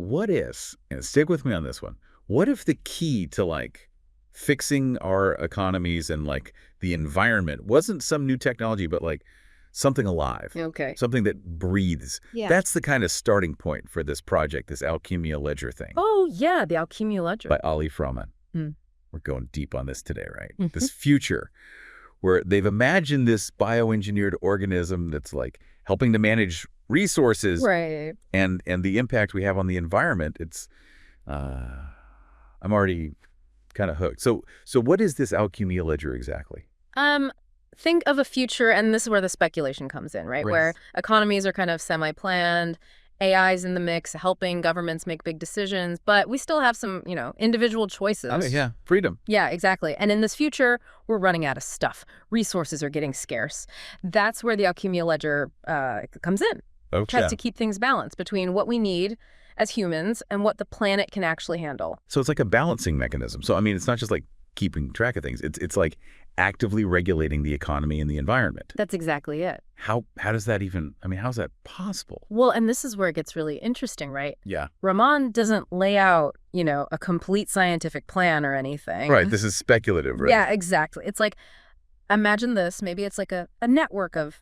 what if, and stick with me on this one, what if the key to like fixing our economies and like the environment wasn't some new technology, but like something alive, Okay. something that breathes? Yeah. That's the kind of starting point for this project, this Alkimia Ledger thing Oh, yeah, the Alkimia Ledger. by Rahman. Mm. We're going deep on this today, right? Mhm. This future where they've imagined this bioengineered organism that's like helping to manage resources Right. and the impact we have on the environment. It's I'm already kind of hooked. So what is this Alkimia Ledger exactly? Um, think of a future, and this is where the speculation comes in, right? Right. Where economies are kind of semi-planned, AI's in the mix, helping governments make big decisions, but we still have some, individual choices. Okay, yeah, freedom. Yeah, exactly. And in this future, we're running out of stuff. Resources are getting scarce. That's where the Alkimia Ledger comes in. Okay. Tries to keep things balanced between what we need as humans and what the planet can actually handle. So it's like a balancing mechanism. So I mean, it's not just like keeping track of things. It's like actively regulating the economy and the environment. That's exactly it. How does that even, I mean, how's that possible? Well, and this is where it gets really interesting, right? Yeah. Rahman doesn't lay out, a complete scientific plan or anything. Right. This is speculative, right? Yeah, exactly. It's like, imagine this. Maybe it's like a network of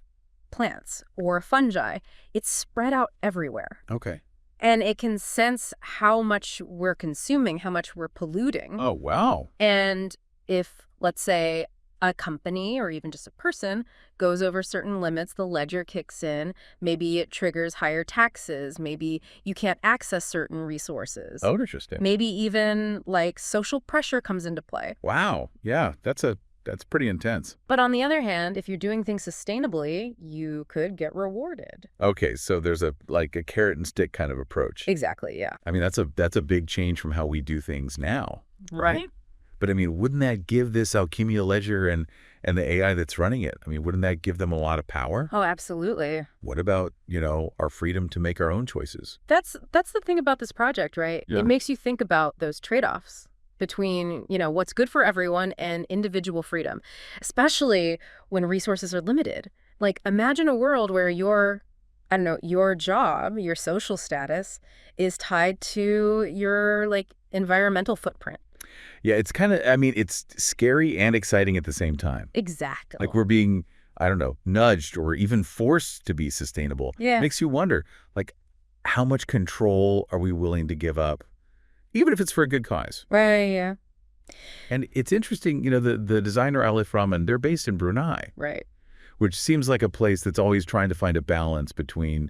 plants or fungi. It's spread out everywhere. Okay. And it can sense how much we're consuming, how much we're polluting. Oh, wow. And if, let's say, a company or even just a person goes over certain limits, the ledger kicks in. Maybe it triggers higher taxes. Maybe you can't access certain resources. Oh, interesting. Maybe even like social pressure comes into play. Wow. Yeah, that's pretty intense. But on the other hand, if you're doing things sustainably, you could get rewarded. Okay, so there's a carrot and stick kind of approach. Exactly, yeah. I mean, that's a big change from how we do things now. Right. But I mean, wouldn't that give this Alkimia Ledger and the AI that's running it, I mean, wouldn't that give them a lot of power? Oh, absolutely. What about, our freedom to make our own choices? That's the thing about this project, right? Yeah. It makes you think about those trade-offs between, what's good for everyone and individual freedom, especially when resources are limited. Like, imagine a world where your job, your social status is tied to your, environmental footprint. Yeah, it's kind of, I mean, it's scary and exciting at the same time. Exactly. Like we're being, I don't know, nudged or even forced to be sustainable. Yeah. Makes you wonder, like, how much control are we willing to give up, even if it's for a good cause? Right, yeah. And it's interesting, the designer Rahman, they're based in Brunei. Right. Which seems like a place that's always trying to find a balance between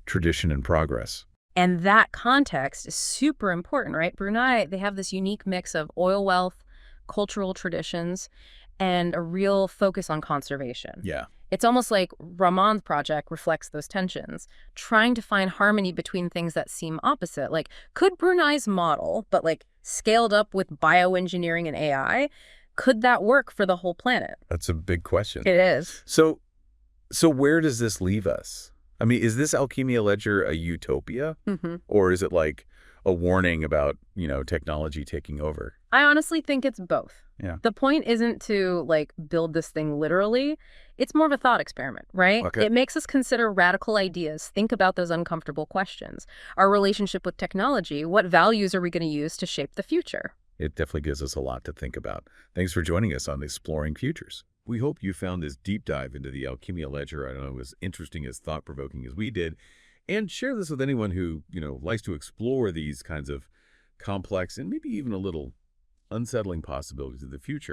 tradition and progress. And that context is super important, right? Brunei, they have this unique mix of oil wealth, cultural traditions, and a real focus on conservation. Yeah. It's almost like Rahman's project reflects those tensions, trying to find harmony between things that seem opposite. Like, could Brunei's model, but scaled up with bioengineering and AI, could that work for the whole planet? That's a big question. It is. So where does this leave us? I mean, is this Alkimia Ledger a utopia? Mm-hmm. Or is it like a warning about, technology taking over? I honestly think it's both. Yeah. The point isn't to build this thing literally. It's more of a thought experiment, right? Okay. It makes us consider radical ideas, think about those uncomfortable questions. Our relationship with technology, what values are we going to use to shape the future? It definitely gives us a lot to think about. Thanks for joining us on Exploring Futures. We hope you found this deep dive into the Alkimia Ledger, I know, as interesting, as thought-provoking as we did. And share this with anyone who, likes to explore these kinds of complex and maybe even a little unsettling possibilities of the future.